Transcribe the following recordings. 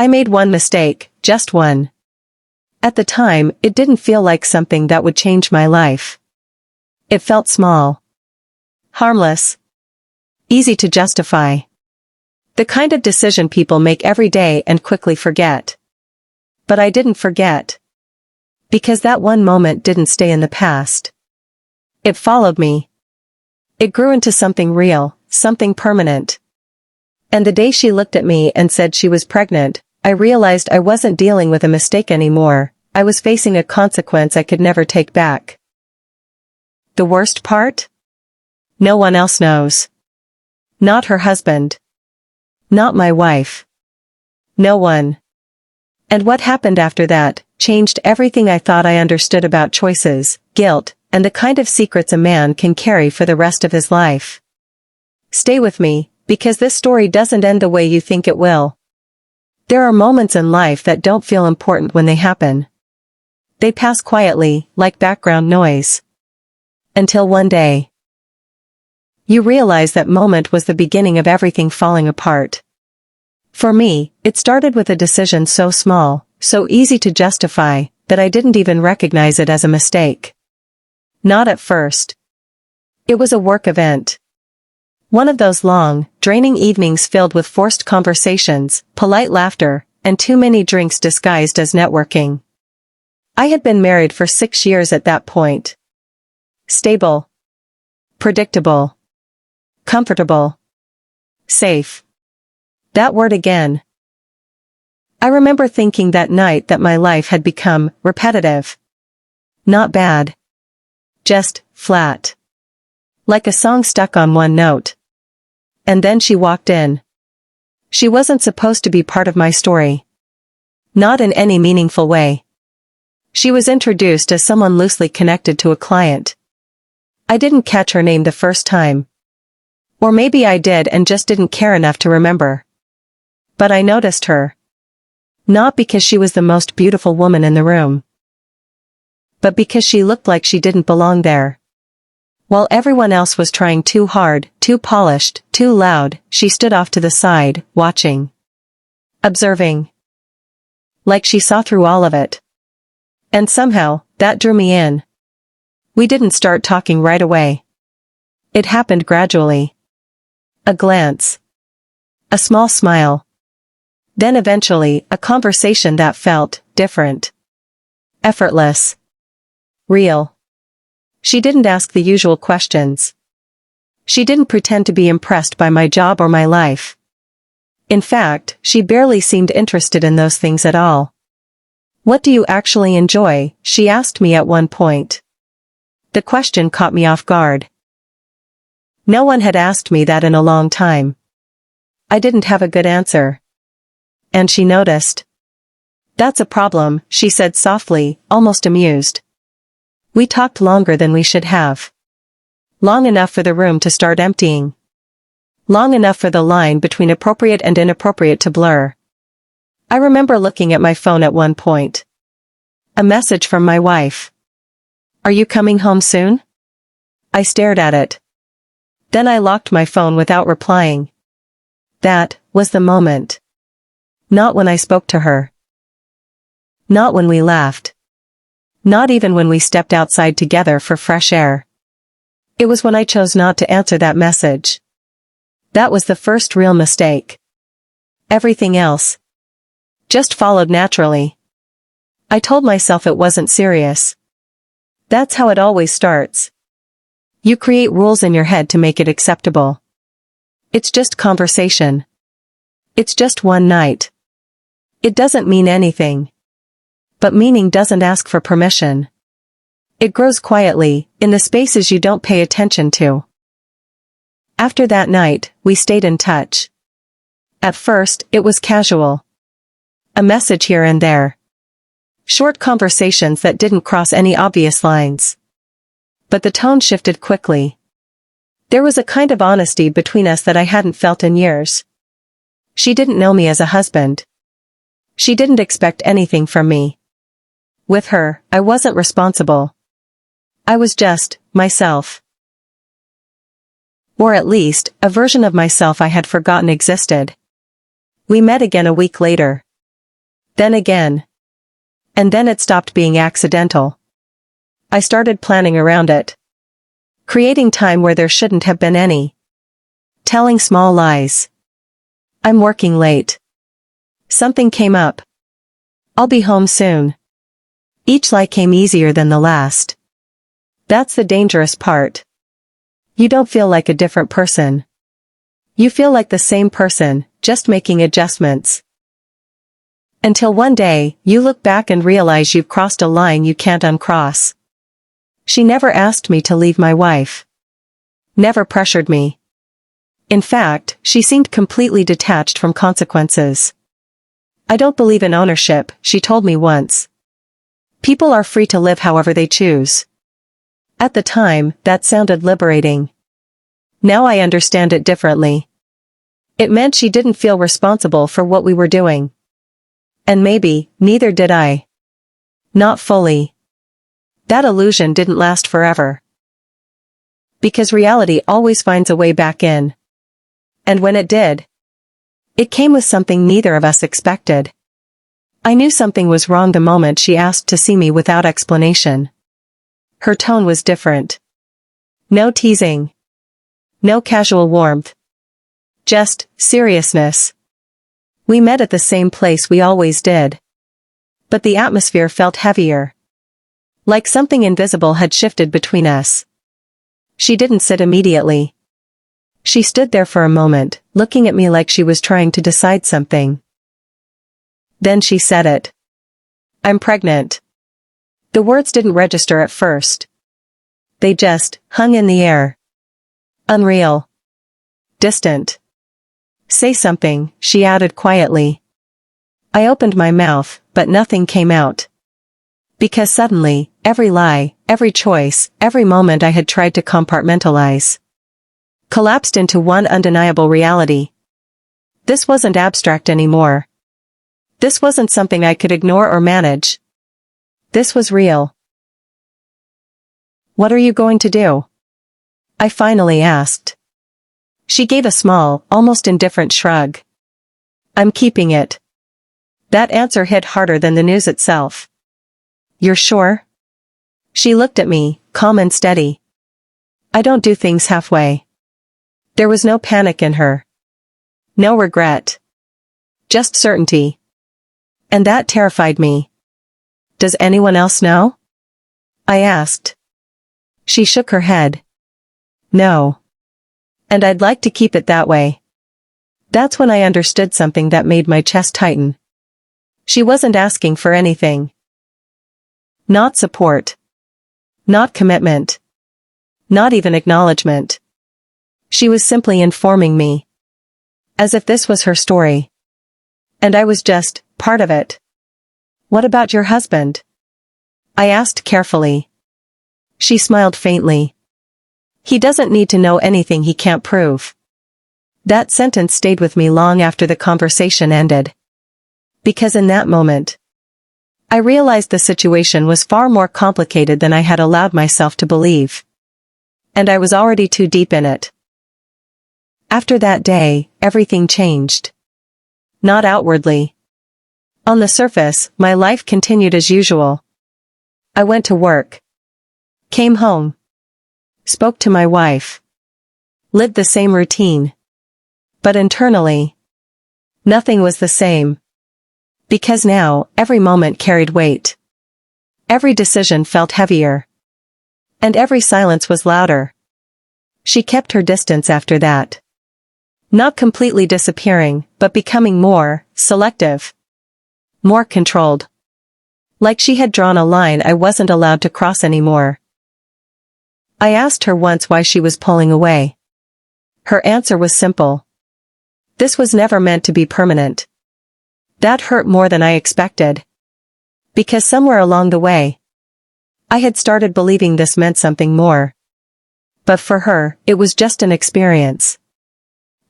I made one mistake, just one. At the time, it didn't feel like something that would change my life. It felt small. Harmless. Easy to justify. The kind of decision people make every day and quickly forget. But I didn't forget. Because that one moment didn't stay in the past. It followed me. It grew into something real, something permanent. And the day she looked at me and said she was pregnant, I realized I wasn't dealing with a mistake anymore. I was facing a consequence I could never take back. The worst part? No one else knows. Not her husband. Not my wife. No one. And what happened after that changed everything I thought I understood about choices, guilt, and the kind of secrets a man can carry for the rest of his life. Stay with me, because this story doesn't end the way you think it will. There are moments in life that don't feel important when they happen. They pass quietly, like background noise. Until one day, you realize that moment was the beginning of everything falling apart. For me, it started with a decision so small, so easy to justify, that I didn't even recognize it as a mistake. Not at first. It was a work event. One of those long, draining evenings filled with forced conversations, polite laughter, and too many drinks disguised as networking. I had been married for 6 years at that point. Stable. Predictable. Comfortable. Safe. That word again. I remember thinking that night that my life had become repetitive. Not bad. Just flat. Like a song stuck on one note. And then she walked in. She wasn't supposed to be part of my story. Not in any meaningful way. She was introduced as someone loosely connected to a client. I didn't catch her name the first time. Or maybe I did and just didn't care enough to remember. But I noticed her. Not because she was the most beautiful woman in the room. But because she looked like she didn't belong there. While everyone else was trying too hard, too polished, too loud, she stood off to the side, watching. Observing. Like she saw through all of it. And somehow, that drew me in. We didn't start talking right away. It happened gradually. A glance. A small smile. Then eventually, a conversation that felt different. Effortless. Real. She didn't ask the usual questions. She didn't pretend to be impressed by my job or my life. In fact, she barely seemed interested in those things at all. "What do you actually enjoy?" she asked me at one point. The question caught me off guard. No one had asked me that in a long time. I didn't have a good answer. And she noticed. "That's a problem," she said softly, almost amused. We talked longer than we should have. Long enough for the room to start emptying. Long enough for the line between appropriate and inappropriate to blur. I remember looking at my phone at one point. A message from my wife. "Are you coming home soon?" I stared at it. Then I locked my phone without replying. That was the moment. Not when I spoke to her. Not when we laughed. Not even when we stepped outside together for fresh air. It was when I chose not to answer that message. That was the first real mistake. Everything else just followed naturally. I told myself it wasn't serious. That's how it always starts. You create rules in your head to make it acceptable. It's just conversation. It's just one night. It doesn't mean anything. But meaning doesn't ask for permission. It grows quietly, in the spaces you don't pay attention to. After that night, we stayed in touch. At first, it was casual. A message here and there. Short conversations that didn't cross any obvious lines. But the tone shifted quickly. There was a kind of honesty between us that I hadn't felt in years. She didn't know me as a husband. She didn't expect anything from me. With her, I wasn't responsible. I was just myself. Or at least, a version of myself I had forgotten existed. We met again a week later. Then again. And then it stopped being accidental. I started planning around it. Creating time where there shouldn't have been any. Telling small lies. I'm working late. Something came up. I'll be home soon. Each lie came easier than the last. That's the dangerous part. You don't feel like a different person. You feel like the same person, just making adjustments. Until one day, you look back and realize you've crossed a line you can't uncross. She never asked me to leave my wife. Never pressured me. In fact, she seemed completely detached from consequences. I don't believe in ownership, she told me once. People are free to live however they choose. At the time, that sounded liberating. Now I understand it differently. It meant she didn't feel responsible for what we were doing. And maybe, neither did I. Not fully. That illusion didn't last forever. Because reality always finds a way back in. And when it did, it came with something neither of us expected. I knew something was wrong the moment she asked to see me without explanation. Her tone was different. No teasing. No casual warmth. Just seriousness. We met at the same place we always did. But the atmosphere felt heavier. Like something invisible had shifted between us. She didn't sit immediately. She stood there for a moment, looking at me like she was trying to decide something. Then she said it. I'm pregnant. The words didn't register at first. They just hung in the air. Unreal. Distant. Say something, she added quietly. I opened my mouth, but nothing came out. Because suddenly, every lie, every choice, every moment I had tried to compartmentalize, collapsed into one undeniable reality. This wasn't abstract anymore. This wasn't something I could ignore or manage. This was real. What are you going to do? I finally asked. She gave a small, almost indifferent shrug. I'm keeping it. That answer hit harder than the news itself. You're sure? She looked at me, calm and steady. I don't do things halfway. There was no panic in her. No regret. Just certainty. And that terrified me. Does anyone else know? I asked. She shook her head. No. And I'd like to keep it that way. That's when I understood something that made my chest tighten. She wasn't asking for anything. Not support. Not commitment. Not even acknowledgement. She was simply informing me. As if this was her story. And I was just part of it. What about your husband? I asked carefully. She smiled faintly. He doesn't need to know anything he can't prove. That sentence stayed with me long after the conversation ended. Because in that moment, I realized the situation was far more complicated than I had allowed myself to believe. And I was already too deep in it. After that day, everything changed. Not outwardly. On the surface, my life continued as usual. I went to work. Came home. Spoke to my wife. Lived the same routine. But internally, nothing was the same. Because now, every moment carried weight. Every decision felt heavier. And every silence was louder. She kept her distance after that. Not completely disappearing, but becoming more selective. More controlled. Like she had drawn a line I wasn't allowed to cross anymore. I asked her once why she was pulling away. Her answer was simple. This was never meant to be permanent. That hurt more than I expected. Because somewhere along the way, I had started believing this meant something more. But for her, it was just an experience.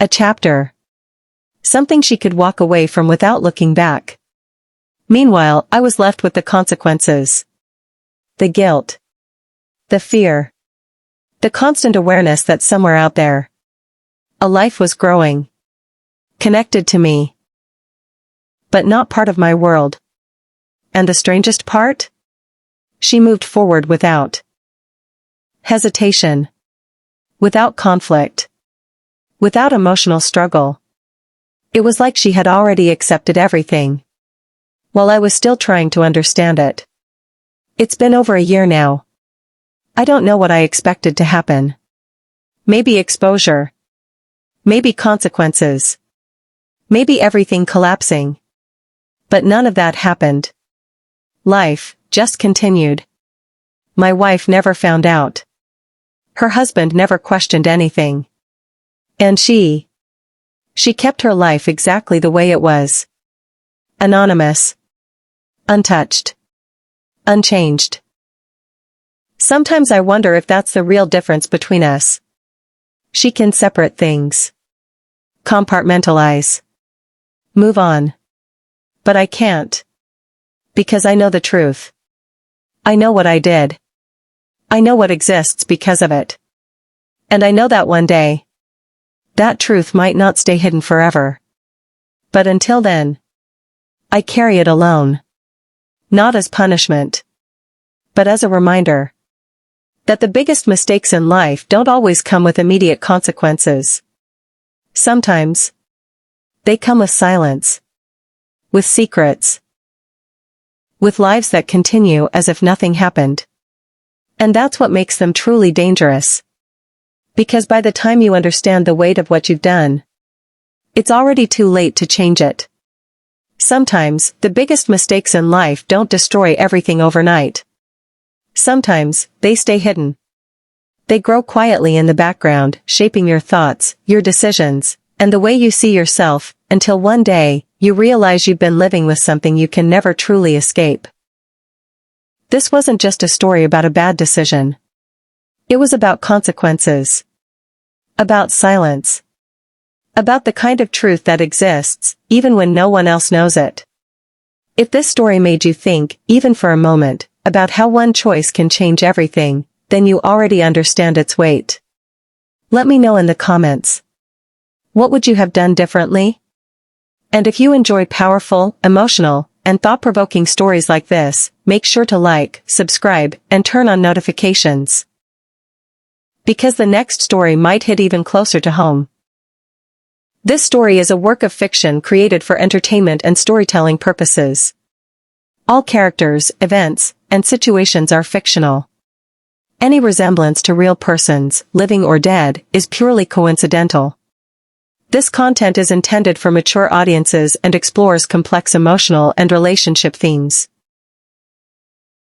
A chapter. Something she could walk away from without looking back. Meanwhile, I was left with the consequences. The guilt. The fear. The constant awareness that somewhere out there, a life was growing. Connected to me. but not part of my world. And the strangest part? She moved forward without hesitation, without conflict, without emotional struggle. It was like she had already accepted everything, while I was still trying to understand it. It's been over a year now. I don't know what I expected to happen. Maybe exposure. Maybe consequences. Maybe everything collapsing. But none of that happened. Life just continued. My wife never found out. Her husband never questioned anything. And she kept her life exactly the way it was. Anonymous. Untouched. Unchanged. Sometimes I wonder if that's the real difference between us. She can separate things. Compartmentalize. Move on. But I can't. Because I know the truth. I know what I did. I know what exists because of it. And I know that one day, that truth might not stay hidden forever. But until then, I carry it alone. Not as punishment, but as a reminder that the biggest mistakes in life don't always come with immediate consequences. Sometimes, they come with silence, with secrets, with lives that continue as if nothing happened. And that's what makes them truly dangerous. Because by the time you understand the weight of what you've done, it's already too late to change it. Sometimes, the biggest mistakes in life don't destroy everything overnight. Sometimes, they stay hidden. They grow quietly in the background, shaping your thoughts, your decisions, and the way you see yourself, until one day, you realize you've been living with something you can never truly escape. This wasn't just a story about a bad decision. It was about consequences. About silence. About the kind of truth that exists, even when no one else knows it. If this story made you think, even for a moment, about how one choice can change everything, then you already understand its weight. Let me know in the comments. What would you have done differently? And if you enjoy powerful, emotional, and thought-provoking stories like this, make sure to like, subscribe, and turn on notifications. Because the next story might hit even closer to home. This story is a work of fiction created for entertainment and storytelling purposes. All characters, events, and situations are fictional. Any resemblance to real persons, living or dead, is purely coincidental. This content is intended for mature audiences and explores complex emotional and relationship themes.